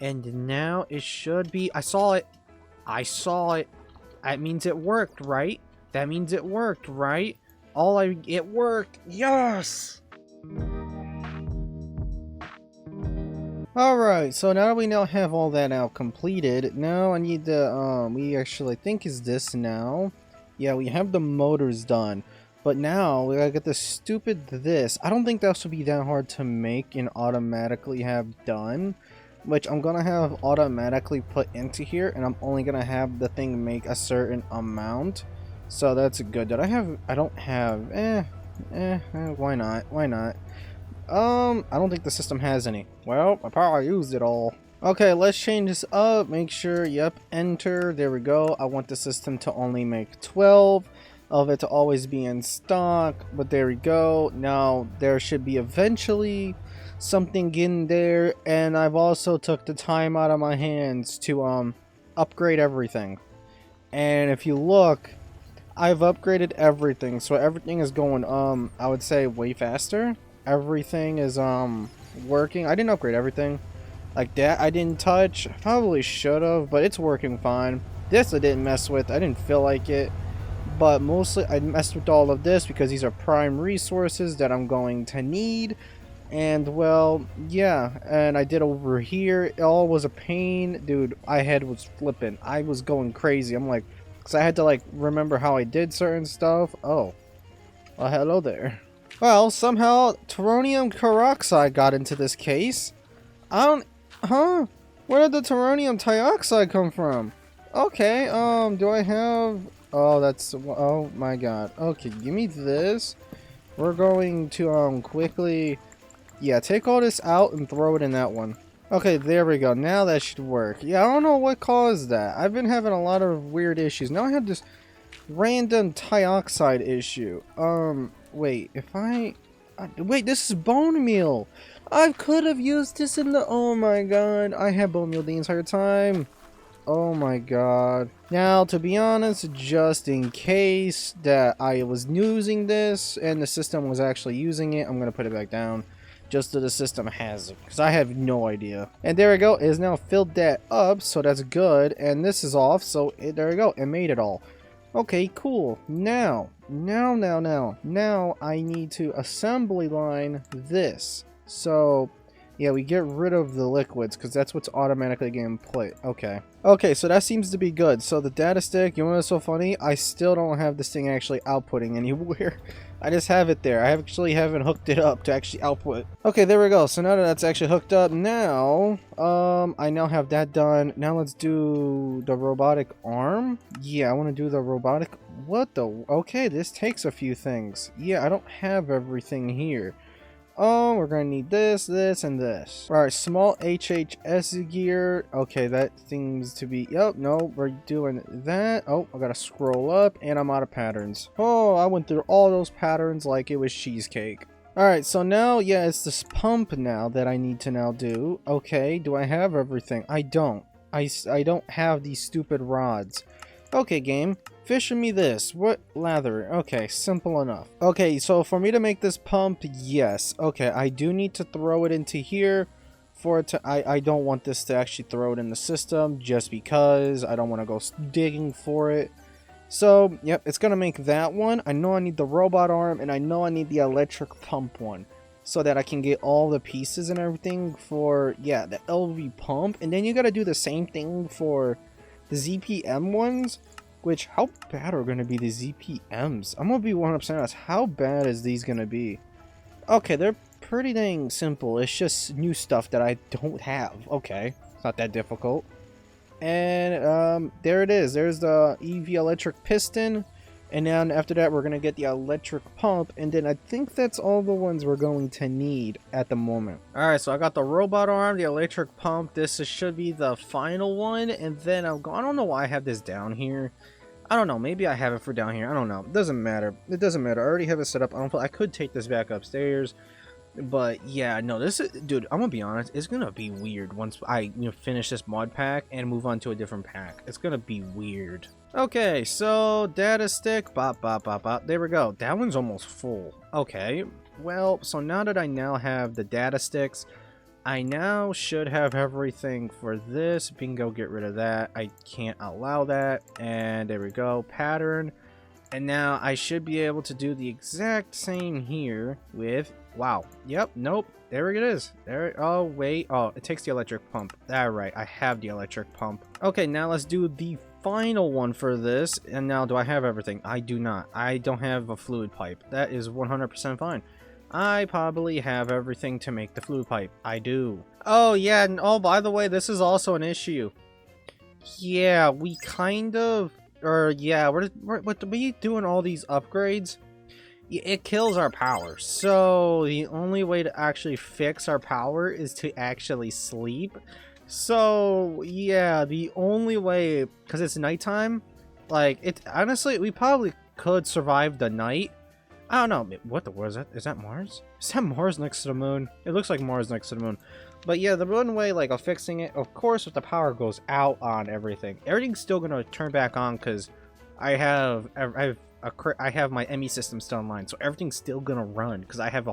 And now it should be... I saw it. I saw it. That means it worked, right? That means it worked, right? It worked. Yes! Alright, so now that we now have all that now completed, now I need the, we actually think is this now. Yeah, we have the motors done. But now, we gotta get this stupid this. I don't think that should be that hard to make and automatically have done. Which I'm gonna have automatically put into here, and I'm only gonna have the thing make a certain amount. So that's good. I don't have, why not? Why not? I don't think the system has any. Well, I probably used it all. Okay, let's change this up. Make sure, yep, enter. There we go. I want the system to only make 12 of it to always be in stock. But there we go. Now, there should be eventually something in there. And I've also took the time out of my hands to, upgrade everything. And if you look, I've upgraded everything. So everything is going, I would say way faster. Everything is working. I didn't upgrade everything like that. I didn't touch. Probably should have, but it's working fine. This I didn't mess with. I didn't feel like it, but mostly I messed with all of this because these are prime resources that I'm going to need. And well, yeah, and I did over here. It all was a pain, dude. My head was flipping. I was going crazy. I'm like, because I had to like remember how I did certain stuff. Oh, well, hello there. Well, somehow teronium peroxide got into this case. Where did the teronium dioxide come from? Okay, do I have... Oh, that's... Oh my god. Okay, give me this. We're going to, quickly... Yeah, take all this out and throw it in that one. Okay, there we go. Now that should work. Yeah, I don't know what caused that. I've been having a lot of weird issues. Now I have this random dioxide issue. Wait, if wait, this is bone meal. I could have used this in the... Oh my god, I had bone meal the entire time. Oh my god. Now, to be honest, just in case that I was using this and the system was actually using it, I'm gonna put it back down. Just so the system has it, because I have no idea. And there we go, it has now filled that up, so that's good. And this is off, so there we go, it made it all. Okay, cool. Now I need to assembly line this. So, yeah, we get rid of the liquids because that's what's automatically getting put. Okay. Okay, so that seems to be good. So the data stick, you know what's so funny? I still don't have this thing actually outputting anywhere. I just have it there. I actually haven't hooked it up to actually output. Okay, there we go. So now that that's actually hooked up, now, I now have that done. Now let's do the robotic arm. Yeah, I want to do the robotic... What the... Okay, this takes a few things. Yeah, I don't have everything here. Oh, we're gonna need this, this, and this. Alright, small HHS gear. Okay, that seems to be... Yep, no, we're doing that. Oh, I gotta scroll up, and I'm out of patterns. Oh, I went through all those patterns like it was cheesecake. Alright, so now, yeah, it's this pump now that I need to now do. Okay, do I have everything? I don't. I don't have these stupid rods. Okay, game. Fishing me this. What? Lather. Okay, simple enough. Okay, so for me to make this pump, yes. Okay, I do need to throw it into here for it to... I don't want this to actually throw it in the system just because I don't want to go digging for it. So, yep, it's going to make that one. I know I need the robot arm, and I know I need the electric pump one so that I can get all the pieces and everything for, yeah, the LV pump. And then you got to do the same thing for the ZPM ones. Which, how bad are going to be the ZPMs? I'm going to be 100% honest. How bad is these going to be? Okay, they're pretty dang simple. It's just new stuff that I don't have. Okay, it's not that difficult. And there it is. There's the EV electric piston. And then after that, we're going to get the electric pump. And then I think that's all the ones we're going to need at the moment. Alright, so I got the robot arm, the electric pump. This should be the final one. And then I don't know why I have this down here. I don't know, maybe I have it for down here. I don't know. It doesn't matter. It doesn't matter. I already have it set up. I could take this back upstairs. But yeah, no, this is... Dude, I'm gonna be honest. It's gonna be weird once I finish this mod pack and move on to a different pack. It's gonna be weird. Okay, so data stick. Bop, bop, bop, bop. There we go. That one's almost full. Okay. Well, so now that I now have the data sticks, I now should have everything for this. Bingo, get rid of that. I can't allow that. And there we go, pattern. And now I should be able to do the exact same here with, wow, yep, nope, there it is. There, oh, wait, oh, it takes the electric pump. All right, I have the electric pump. Okay, now let's do the final one for this. And now, do I have everything? I do not. I don't have a fluid pipe. That is 100% fine. I probably have everything to make the fluid pipe. I do. Oh, yeah, and oh, by the way, this is also an issue. Yeah, we kind of... Or yeah, we're doing all these upgrades. It kills our power. So the only way to actually fix our power is to actually sleep. So yeah, the only way, because it's nighttime, like it honestly, we probably could survive the night. I don't know. What the world is that? Is that Mars? Is that Mars next to the moon? It looks like Mars next to the moon. But yeah, the one way like of fixing it, of course, if the power goes out on everything's still gonna turn back on because I have my ME system still online, so everything's still gonna run because I have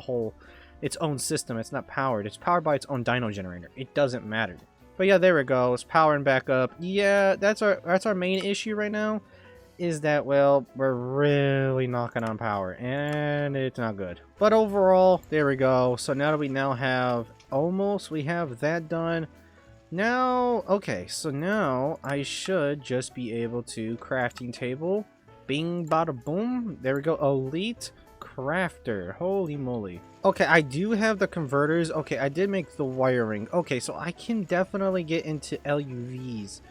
its own system. It's not powered. It's powered by its own dyno generator. It doesn't matter. But yeah, there we go. It's powering back up. Yeah, that's our main issue right now. Is that, well, we're really knocking on power and it's not good. But overall, there we go. So now that we now have we have that done. Now, okay, so now I should just be able to crafting table. Bing, bada, boom. There we go. Elite crafter. Holy moly. Okay, I do have the converters. Okay, I did make the wiring. Okay, so I can definitely get into LUVs.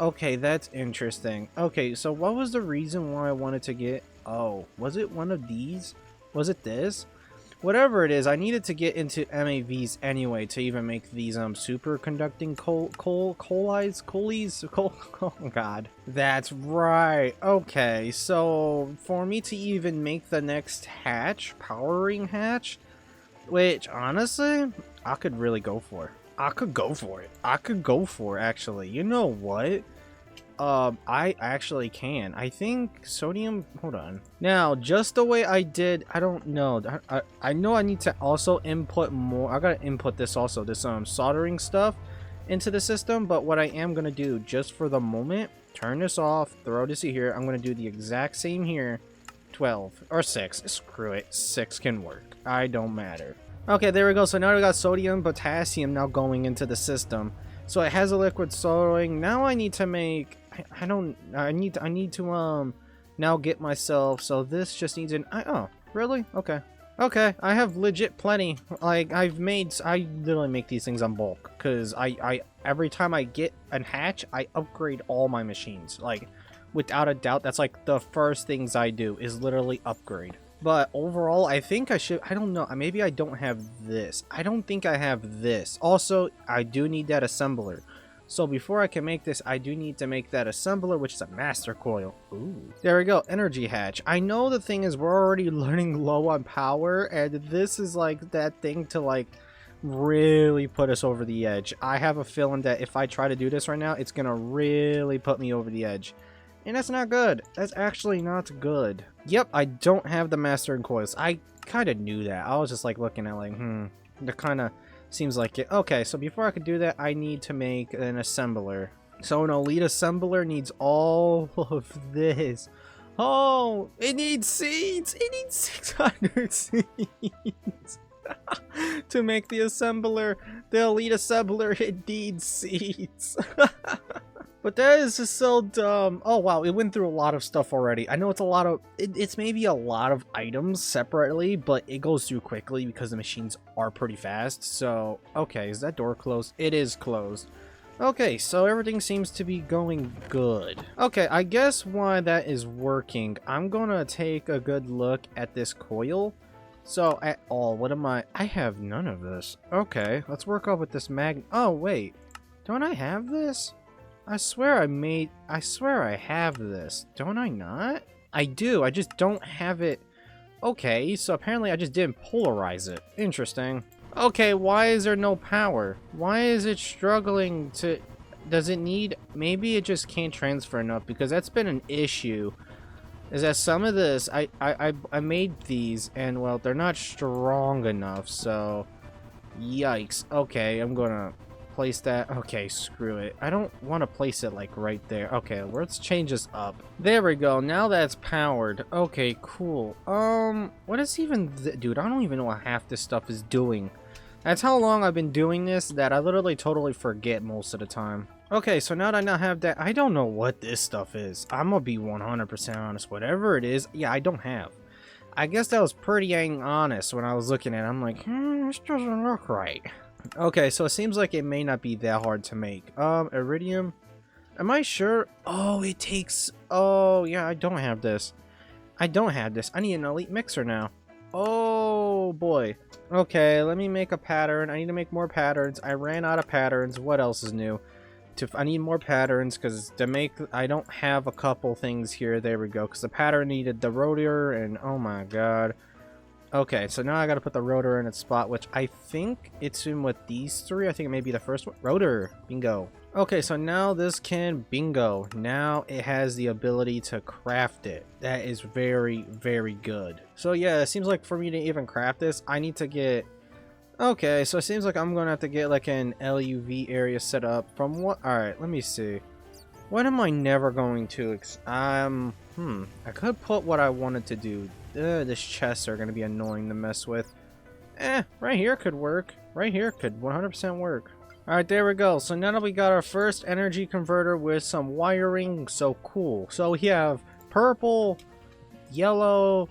Okay, that's interesting. Okay, so what was the reason why I wanted to get... Oh, was it one of these? Was it this? Whatever it is, I needed to get into MAVs anyway to even make these superconducting coalies. Oh god. That's right. Okay, so for me to even make the next hatch, powering hatch, which honestly, I could really go for. I could go for it. I could go for it, actually. You know what? I actually can. I think sodium... Hold on. Now, just the way I did... I don't know. I know I need to also input more. I gotta input this also. This soldering stuff into the system. But what I am gonna do, just for the moment, turn this off. Throw this here. I'm gonna do the exact same here. 12. Or 6. Screw it. 6 can work. I don't matter. Okay, there we go. So now we got sodium, potassium now going into the system. So it has a liquid soldering. Now I need to make... I need to now get myself... So this just needs an... Oh, really? Okay. Okay, I have legit plenty. Like, I literally make these things on bulk. Because every time I get a hatch, I upgrade all my machines. Like, without a doubt, that's like the first things I do is literally upgrade. But overall, I think I should... I don't know. Maybe I don't have this. I don't think I have this. Also, I do need that assembler. So before I can make this, I do need to make that assembler, which is a master coil. Ooh. There we go. Energy hatch. I know the thing is we're already running low on power. And this is like that thing to like really put us over the edge. I have a feeling that if I try to do this right now, it's going to really put me over the edge. And that's not good. That's actually not good. Yep, I don't have the mastering coils. I kind of knew that. I was just like looking at like, that kind of seems like it. Okay, so before I could do that, I need to make an assembler. So an elite assembler needs all of this. Oh, it needs seeds. It needs 600 seeds. To make the assembler, the elite assembler, it needs seeds. But that is just so dumb. Oh wow, it went through a lot of stuff already. I know it's a lot of... It's maybe a lot of items separately, but it goes through quickly because the machines are pretty fast. So, okay, is that door closed? It is closed. Okay, so everything seems to be going good. Okay, I guess why that is working, I'm gonna take a good look at this coil. So, what am I have none of this. Okay, let's work up with this Oh, wait. Don't I have this? I swear I have this. Don't I not? I do, I just don't have it. Okay, so apparently I just didn't polarize it. Interesting. Okay, why is there no power? Why is it struggling to... Does it need... Maybe it just can't transfer enough, because that's been an issue. Is that some of this... I made these, and well, they're not strong enough, so... Yikes. Okay, I'm gonna place that. Okay, screw it. I don't want to place it like right there. Okay, let's change this up. There we go. Now that's powered. Okay, cool. What is even dude, I don't even know what half this stuff is doing. That's how long I've been doing this that I literally totally forget most of the time. Okay, so now that I now have that, I don't know what this stuff is. I'm gonna be 100% honest. Whatever it is, yeah, I don't have. I guess that was pretty dang honest when I was looking at it. I'm like, this doesn't look right. Okay, so it seems like it may not be that hard to make. Iridium. Am I sure? Oh, it takes... Oh, yeah, I don't have this. I don't have this. I need an elite mixer now. Oh, boy. Okay, let me make a pattern. I need to make more patterns. I ran out of patterns. What else is new? I need more patterns because to make... I don't have a couple things here. There we go. Because the pattern needed the rotor and... Oh, my God. Okay, so now I gotta put the rotor in its spot, which I think it's in with these three. I think it may be the first one. Rotor. Bingo. Okay, so now this can... Bingo. Now it has the ability to craft it. That is very, very good. So yeah, it seems like for me to even craft this, I need to get... Okay, so it seems like I'm gonna have to get like an LUV area set up from what... Alright, let me see. What am I never going to... I could put what I wanted to do. This chests are going to be annoying to mess with. Right here could work. Right here could 100% work. Alright, there we go. So now that we got our first energy converter with some wiring, so cool. So we have purple, yellow,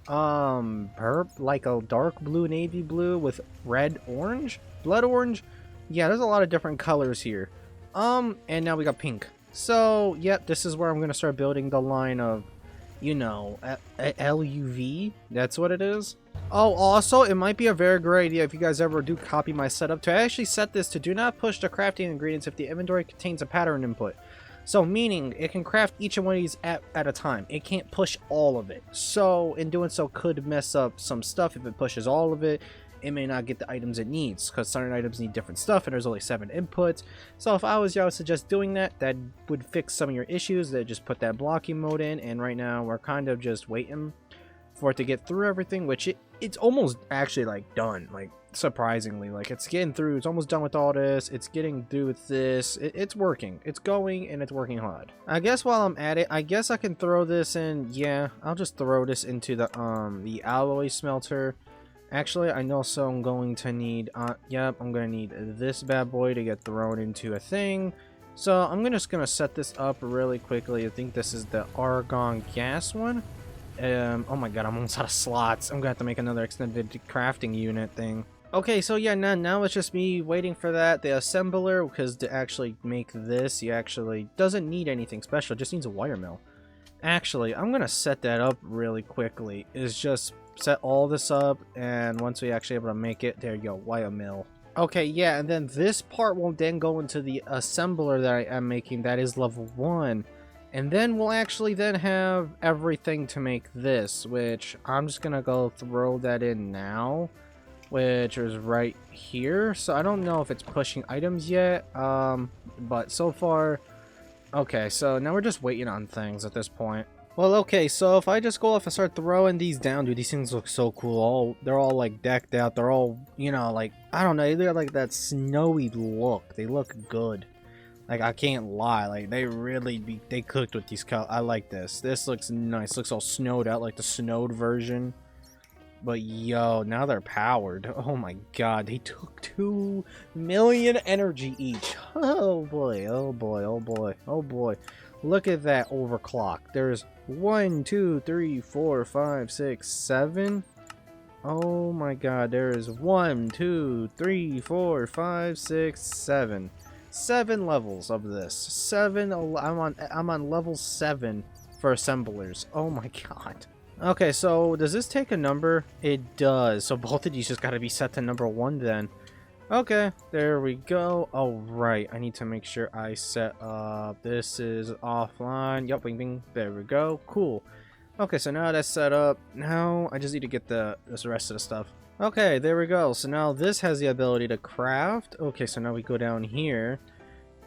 like a dark blue, navy blue with red, orange, blood orange. Yeah, there's a lot of different colors here. And now we got pink. So, yep, this is where I'm going to start building the line of, you know, LUV. That's what it is. Oh, also, it might be a very great idea if you guys ever do copy my setup to actually set this to do not push the crafting ingredients if the inventory contains a pattern input. So, meaning it can craft each one of these at a time. It can't push all of it. So, in doing so, could mess up some stuff if it pushes all of it. It may not get the items it needs because certain items need different stuff and there's only 7 inputs. So if I was you, I would suggest doing that. That would fix some of your issues. That just put that blocking mode in, and right now we're kind of just waiting for it to get through everything, which it's almost actually like done, like surprisingly. Like it's getting through. It's almost done with all this. It's getting through with this. It's working. It's going and it's working hard. I guess while I'm at it, I guess I can throw this in. Yeah, I'll just throw this into the alloy smelter. Actually, I know, so I'm going to need, yep, I'm going to need this bad boy to get thrown into a thing. So I'm just going to set this up really quickly. I think this is the argon gas one. Oh my god, I'm almost out of slots. I'm going to have to make another extended crafting unit thing. Okay, so yeah, now it's just me waiting for that. The assembler, because to actually make this, you actually doesn't need anything special. It just needs a wire mill. Actually, I'm going to set that up really quickly. It's just... set all this up, and once we actually able to make it, there you go, wire mill. Okay, yeah, and then this part will then go into the assembler that I am making. That is level 1, and then we'll actually then have everything to make this, which I'm just gonna go throw that in now, which is right here. So I don't know if it's pushing items yet, but so far, okay, so now we're just waiting on things at this point. Well, okay, so if I just go off and start throwing these down, dude, these things look so cool. They're all, like, decked out. They're all, you know, like, I don't know, they're like that snowy look. They look good. Like, I can't lie. Like, they cooked with these colors. I like this. This looks nice. Looks all snowed out, like the snowed version. But, yo, now they're powered. Oh, my God. They took 2 million energy each. Oh, boy. Oh, boy. Oh, boy. Oh, boy. Look at that overclock. There's 1, 2, 3, 4, 5, 6, 7. Oh my god, there is 1, 2, 3, 4, 5, 6, 7. 7 levels of this. 7. I'm on level 7 for assemblers. Oh my god. Okay, so does this take a number? It does. So both of these just got to be set to number 1 then. Okay, there we go. Oh, right. I need to make sure I set up. This is offline. Yup, bing, bing. There we go. Cool. Okay, so now that's set up. Now I just need to get this rest of the stuff. Okay, there we go. So now this has the ability to craft. Okay, so now we go down here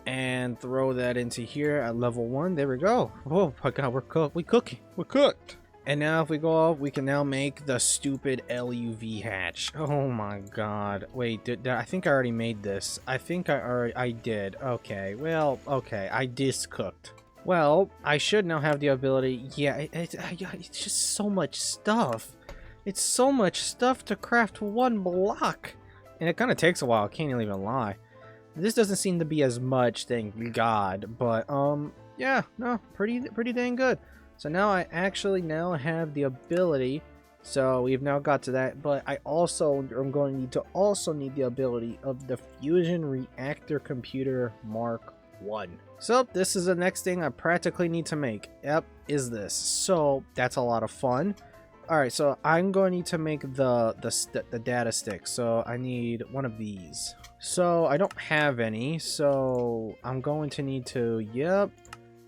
and throw that into here at level 1. There we go. Oh my god, we're cooked. We're cooked. And now if we go off, we can now make the stupid LUV hatch. Oh my god. Wait, I think I already made this. I think I did. Okay, well, okay, I discooked. Well, I should now have the ability. Yeah, it's just so much stuff. It's so much stuff to craft one block. And it kind of takes a while, I can't even lie. This doesn't seem to be as much, thank God. But, yeah, no, pretty dang good. So now I actually now have the ability. So we've now got to that. But I also am going to need the ability of the Fusion Reactor Computer Mark 1. So this is the next thing I practically need to make. Yep, is this. So that's a lot of fun. Alright, so I'm going to need to make the data stick. So I need one of these. So I don't have any. So I'm going to need to, yep.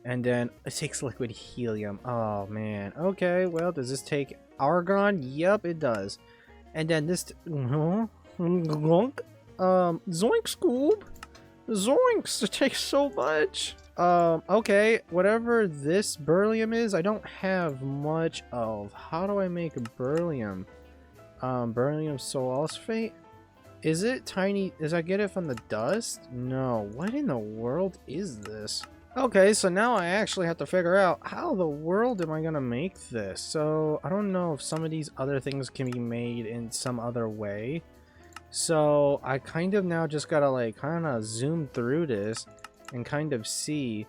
And then it takes liquid helium. Oh man. Okay, well, does this take argon? Yep, it does. And then this zoink scoop. Zoinks! It takes so much! Okay, whatever this beryllium is, I don't have much of. How do I make beryllium? Beryllium sulfate? Is it tiny? Does I get it from the dust? No. What in the world is this? Okay, so now I actually have to figure out how the world am I gonna make this? So, I don't know if some of these other things can be made in some other way. So I kind of now just gotta like kind of zoom through this and kind of see.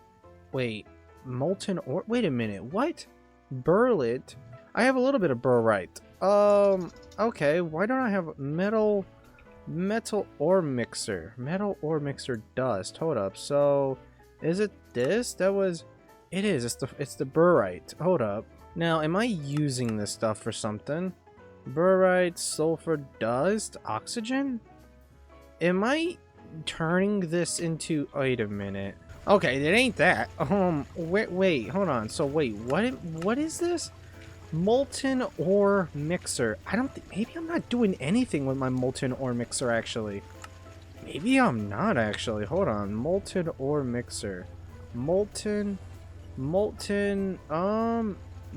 Wait, molten ore? Wait a minute, what? Burlet? I have a little bit of burrite. Okay, why don't I have metal ore mixer? Metal ore mixer dust. Hold up. So is it this? That was. It is. It's the burrite. Hold up. Now, am I using this stuff for something? Burrite, sulfur dust, oxygen? Am I turning this into... Wait a minute. Okay, it ain't that. Wait, hold on. So wait, what is this? Molten ore mixer. I don't think... Maybe I'm not doing anything with my molten ore mixer, actually. Maybe I'm not, actually. Hold on. Molten ore mixer. Molten...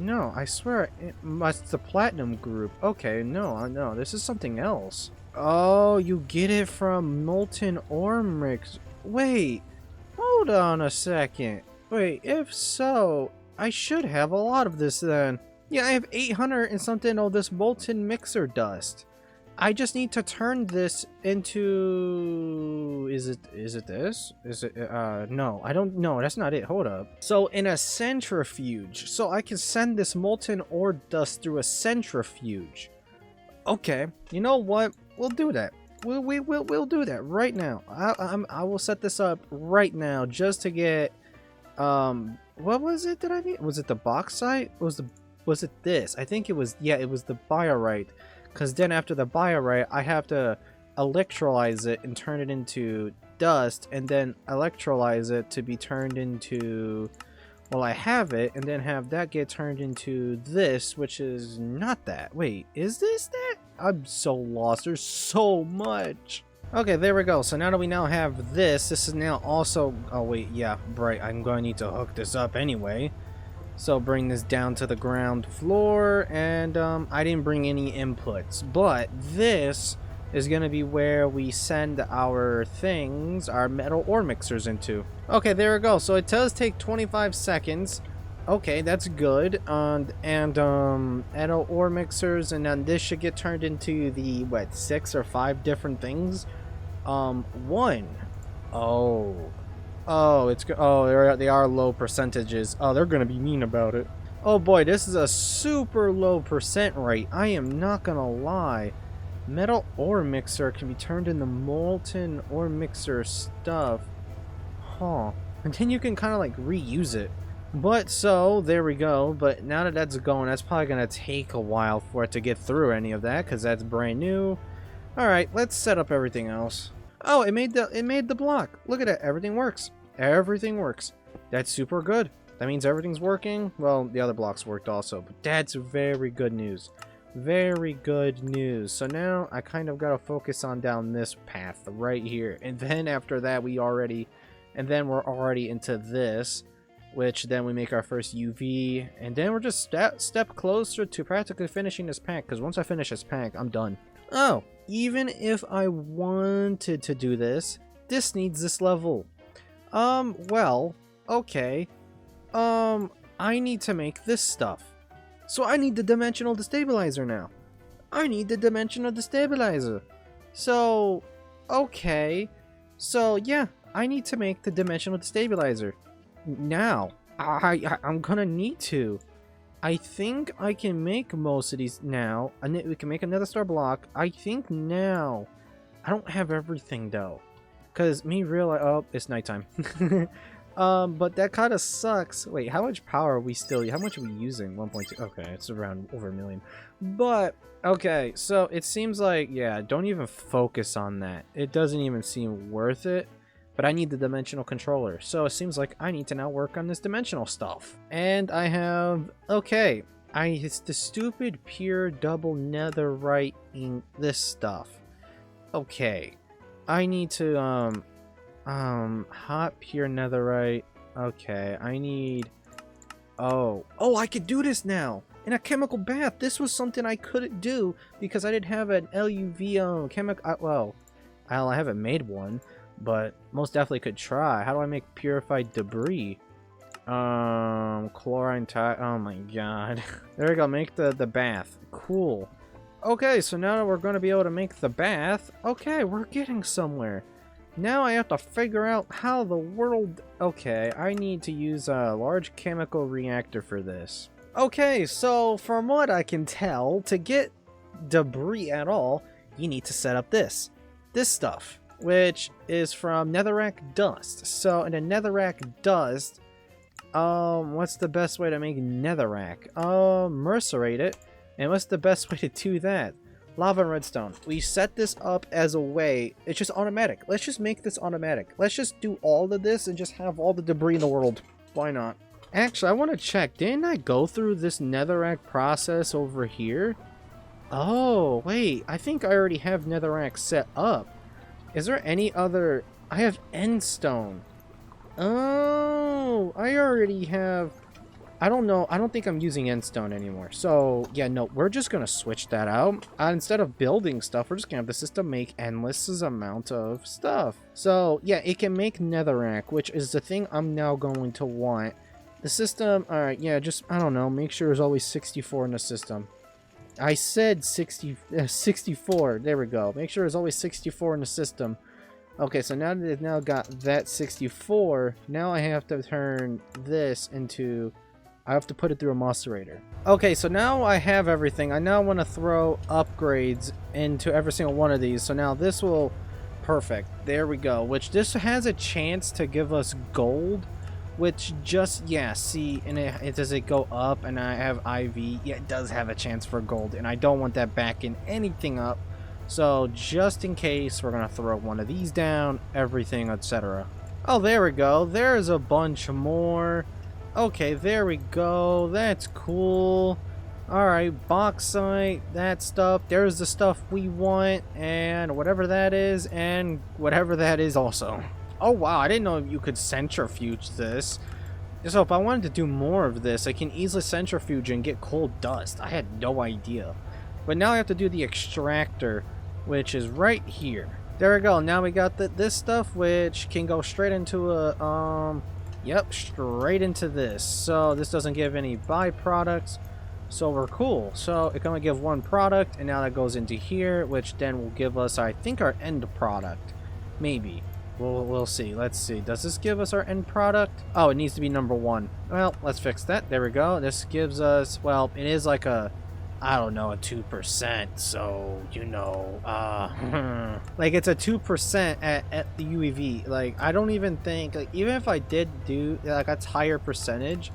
No, I swear, it's the platinum group. Okay, no, this is something else. Oh, you get it from molten ore mix. Wait, hold on a second. Wait, if so, I should have a lot of this then. Yeah, I have 800 and something of this molten mixer dust. I just need to turn this into... Is it this? Is it, no, I don't know. That's not it. Hold up. So, in a centrifuge. So, I can send this molten ore dust through a centrifuge. Okay. You know what? We'll do that. We'll do that right now. I will set this up right now just to get, what was it that I need? Was it the bauxite? Was it this? I think it was, yeah, it was the biorite. Because then after the biorite, I have to electrolyze it and turn it into dust, and then electrolyze it to be turned into... Well, I have it, and then have that get turned into this, which is not that. Wait, is this that? I'm so lost. There's so much. Okay, there we go. So now that we now have this is now also... Oh, wait, yeah, right. I'm going to need to hook this up anyway. So bring this down to the ground floor, and I didn't bring any inputs, but this is going to be where we send our things, our metal ore mixers into. Okay, there we go. So it does take 25 seconds. Okay, that's good. Metal ore mixers, and then this should get turned into the, what, 6 or 5 different things? One. Oh, it's good. Oh, they are low percentages. Oh, they're gonna be mean about it. Oh boy, this is a super low percent rate. I am not gonna lie. Metal ore mixer can be turned into molten ore mixer stuff. Huh. And then you can kind of like reuse it. But so, there we go. But now that that's going, that's probably gonna take a while for it to get through any of that, because that's brand new. Alright, let's set up everything else. Oh, it made the block. Look at it, everything works. Everything works. That's super good. That means everything's working. Well, the other blocks worked also, but that's very good news. Very good news. So now I kind of got to focus on down this path right here. And then after that we're already into this. which then we make our first UV, and then we're just step closer to practically finishing this pack, because once I finish this pack, I'm done. Oh, even if I wanted to do this, this needs this level. Well, okay. I need to make this stuff. So I need the dimensional destabilizer now. I need the dimensional destabilizer. So, okay. So, yeah, I need to make the dimensional destabilizer. Now, I'm gonna need to. I think I can make most of these now. We can make another star block. I think now. I don't have everything though. Because me realize, oh, it's nighttime. But that kind of sucks. Wait, how much power are we still, how much are we using? 1.2, okay, it's around over 1 million. But, okay, so it seems like, yeah, don't even focus on that. It doesn't even seem worth it. But I need the dimensional controller, so it seems like I need to now work on this dimensional stuff. And I have, okay, it's the stupid pure double netherite in this stuff. Okay, I need to, hot pure netherite. Okay, I need, oh, I could do this now in a chemical bath. This was something I couldn't do because I didn't have an LUV chemical, well, I haven't made one. But most definitely could try. How do I make purified debris? Chlorine oh my god. There we go, make the bath. Cool. Okay, so now that we're going to be able to make the bath, okay, we're getting somewhere. Now I have to figure out how the world... Okay, I need to use a large chemical reactor for this. Okay, so from what I can tell, to get debris at all, you need to set up this stuff, which is from netherrack dust. So in the netherrack dust, what's the best way to make netherrack? Mercerate it. And what's the best way to do that? Lava and redstone. We set this up as a way, it's just automatic. Let's just make this automatic. Let's just do all of this and just have all the debris in the world. Why not? Actually, I want to check. Didn't I go through this netherrack process over here? Oh, wait. I think I already have netherrack set up. Is there any other... I have endstone. Oh, I already have... I don't know. I don't think I'm using endstone anymore. So, yeah, no, we're just going to switch that out. Instead of building stuff, we're just going to have the system make endless amount of stuff. So, yeah, it can make netherrack, which is the thing I'm now going to want. The system, alright, yeah, just, I don't know, make sure there's always 64 in the system. I said 64. There we go. Make sure there's always 64 in the system. Okay, so now that they've now got that 64, now I have to turn this into... I have to put it through a macerator. Okay, so now I have everything. I now want to throw upgrades into every single one of these. So now this will... Perfect. There we go. Which this has a chance to give us gold. Which just, yeah, see, and it does it go up, and I have IV. Yeah, it does have a chance for gold, and I don't want that backing anything up. So just in case, we're going to throw one of these down, everything, etc. Oh, there we go. There's a bunch more. Okay, there we go. That's cool. Alright, bauxite, that stuff. There's the stuff we want, and whatever that is, and whatever that is also. Oh wow, I didn't know you could centrifuge this. So if I wanted to do more of this, I can easily centrifuge and get coal dust. I had no idea. But now I have to do the extractor, which is right here. There we go. Now we got this stuff, which can go straight into a, yep, straight into this. So this doesn't give any byproducts. So we're cool. So it can only give one product, and now that goes into here, which then will give us, I think, our end product. Maybe. We'll see. Let's see. Does this give us our end product? Oh, it needs to be number 1. Well, let's fix that. There we go. This gives us, well, it is like a, I don't know, a 2%. So, you know, like it's a 2% at the UEV. Like, I don't even think, like, even if I did do, like, a higher percentage,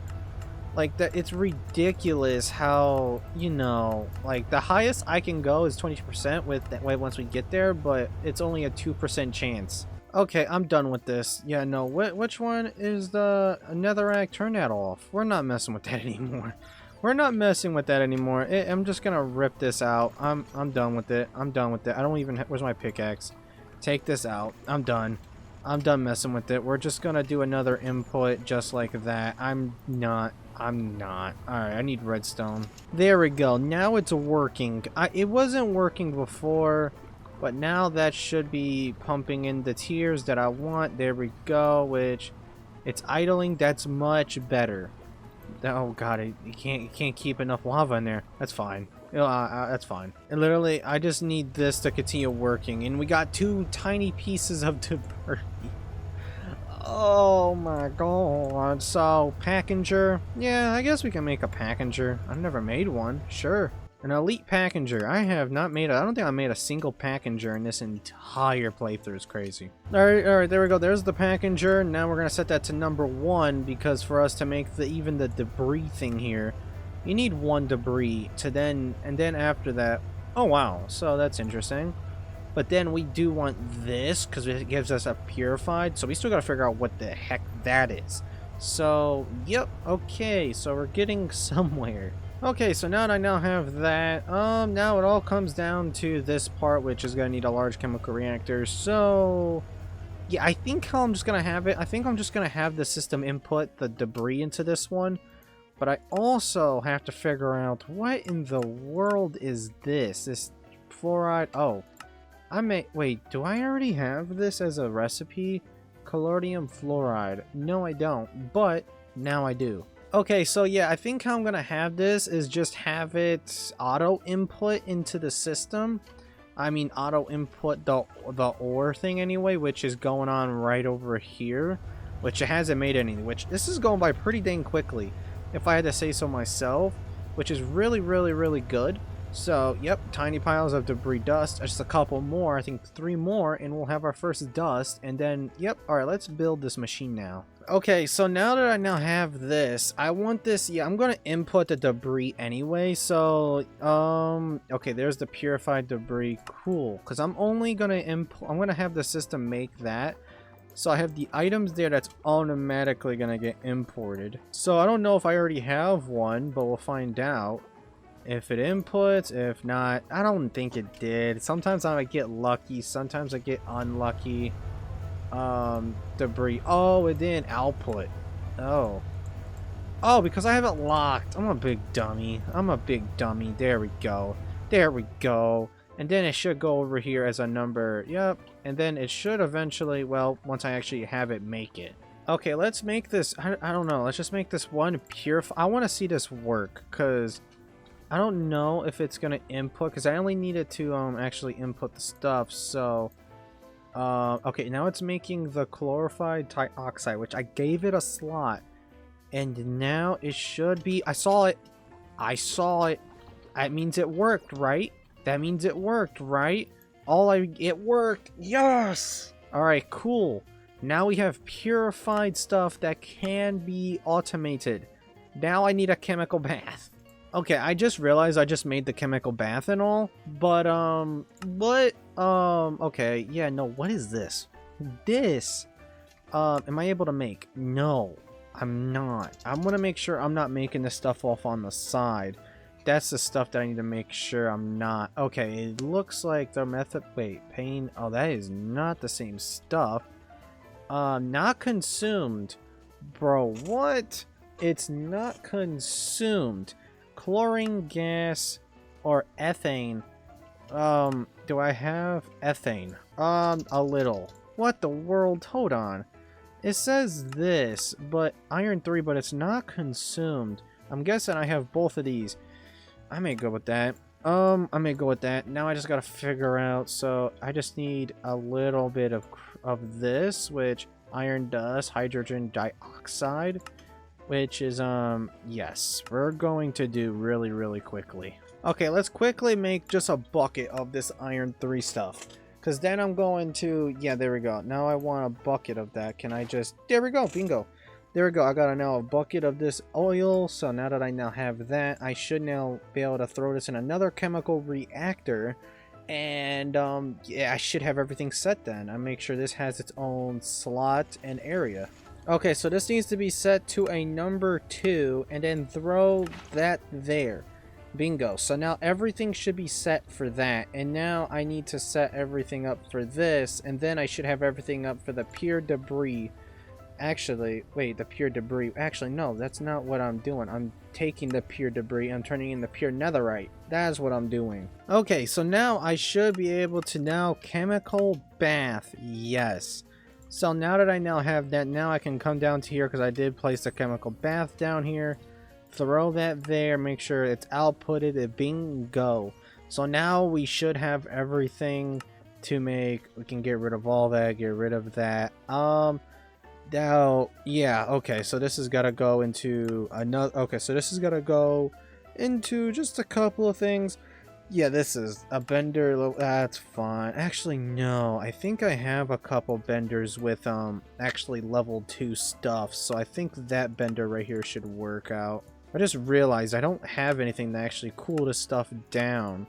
like, that, it's ridiculous how, you know, like, the highest I can go is 22% with that way once we get there, but it's only a 2% chance. Okay, I'm done with this. Yeah, no, which one is the netherrack? Turn that off. We're not messing with that anymore. We're not messing with that anymore. I'm just gonna rip this out. I'm done with it. I'm done with it. I don't even... Where's my pickaxe? Take this out. I'm done. I'm done messing with it. We're just gonna do another input just like that. I'm not. Alright, I need redstone. There we go. Now it's working. It wasn't working before, but now that should be pumping in the tiers that I want. There we go, which it's idling. That's much better. Oh god, you can't keep enough lava in there. That's fine. That's fine. And literally, I just need this to continue working, and we got 2 tiny pieces of debris. Oh my god. So, packager. Yeah, I guess we can make a packager. I've never made one. Sure. An elite packager. I have not made I don't think I made a single packager in this entire playthrough. It's crazy. Alright, there we go. There's the packager. Now we're gonna set that to number 1, because for us to make even the debris thing here, you need 1 debris to then, and then after that, oh wow, so that's interesting. But then we do want this, because it gives us a purified, so we still gotta figure out what the heck that is. So, yep, okay, so we're getting somewhere. Okay, so now that I now have that, now it all comes down to this part, which is gonna need a large chemical reactor. So, yeah, I think how I'm just gonna have it, I think I'm just gonna have the system input the debris into this one. But I also have to figure out what in the world is this? This fluoride, oh. Wait, do I already have this as a recipe? Collodium fluoride. No, I don't, but now I do. Okay, so yeah, I think how I'm gonna have this is just have it auto input into the system. I mean, auto input the ore thing anyway, which is going on right over here, which it hasn't made any, which this is going by pretty dang quickly, if I had to say so myself, which is really, really, really good. So, yep, tiny piles of debris dust, just a couple more, I think 3 more, and we'll have our first dust, and then, yep, alright, let's build this machine now. Okay, so now that I now have this, I want this, yeah, I'm gonna input the debris anyway, so, okay, there's the purified debris, cool, because I'm only gonna I'm gonna have the system make that, so I have the items there that's automatically gonna get imported. So I don't know if I already have one, but we'll find out. If it inputs, if not, I don't think it did. Sometimes I might get lucky, sometimes I get unlucky. Debris. Oh, it didn't output. Oh, because I have it locked. I'm a big dummy. There we go. There we go. And then it should go over here as a number. Yep. And then it should eventually, well, once I actually have it, make it. Okay, let's make this, I don't know. Let's just make this one pure. I want to see this work, because I don't know if it's gonna input, because I only needed to actually input the stuff. So okay, now it's making the chlorified dioxide, which I gave it a slot, and now it should be. I saw it. That means it worked, right? It worked. Yes. All right, cool. Now we have purified stuff that can be automated. Now I need a chemical bath. Okay, I just realized I just made the chemical bath and all, but, okay, yeah, no, what is this? This, am I able to make? No, I'm not. I'm gonna make sure I'm not making this stuff off on the side. That's the stuff that I need to make sure I'm not. Okay, it looks like the method, wait, pain, oh, that is not the same stuff. Not consumed. Bro, what? It's not consumed. Chlorine gas or ethane. Do I have ethane? A little. What the world? Hold on. It says this, but iron 3, but it's not consumed. I'm guessing I have both of these. I may go with that. Now I just gotta figure out, so I just need a little bit of this, which iron dust, hydrogen dioxide, which is, yes, we're going to do really, really quickly. Okay, let's quickly make just a bucket of this iron 3 stuff, because then I'm going to, yeah, there we go. Now I want a bucket of that. Can I just, there we go, bingo. There we go, I got now a bucket of this oil, so now that I now have that, I should now be able to throw this in another chemical reactor, and, yeah, I should have everything set then. I make sure this has its own slot and area. Okay, so this needs to be set to a number 2, and then throw that there. Bingo. So now everything should be set for that. And now I need to set everything up for this. And then I should have everything up for the pure debris. Actually, wait, the pure debris. Actually, no, that's not what I'm doing. I'm taking the pure debris. I'm turning in the pure netherite. That's what I'm doing. Okay, so now I should be able to now chemical bath. Yes. So now that I now have that, now I can come down to here because I did place the chemical bath down here. Throw that there, make sure it's outputted, bingo. So now we should have everything to make, we can get rid of all that, get rid of that. Now, yeah, okay, so this has got to go into another, okay, so this has got to go into just a couple of things. Yeah, this is a bender, that's fine. Actually, no, I think I have a couple benders with, actually level 2 stuff, so I think that bender right here should work out. I just realized I don't have anything to actually cool this stuff down.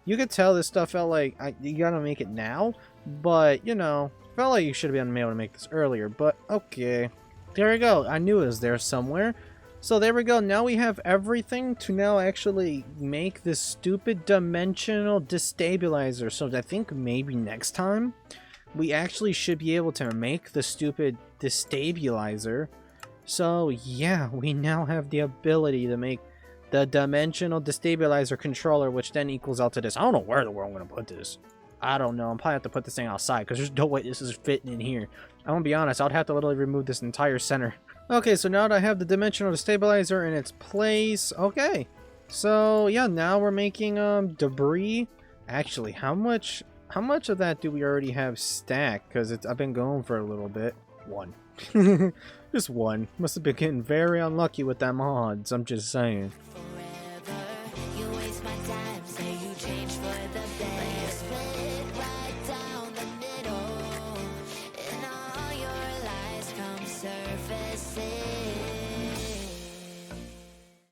You could tell this stuff felt like, you gotta make it now, but, you know, felt like you should have been able to make this earlier, but okay. There we go, I knew it was there somewhere. So there we go, now we have everything to now actually make this stupid dimensional destabilizer. So I think maybe next time, we actually should be able to make the stupid destabilizer. So yeah, we now have the ability to make the dimensional destabilizer controller, which then equals out to this. I don't know where the world I'm going to put this. I don't know. I'm probably have to put this thing outside because there's no way this is fitting in here. I'm going to be honest. I'd have to literally remove this entire center. Okay, so now that I have the dimensional destabilizer in its place. Okay. So yeah, now we're making debris. Actually, how much of that do we already have stacked? Because I've been going for a little bit. 1. Just 1. Must have been getting very unlucky with them odds, I'm just saying.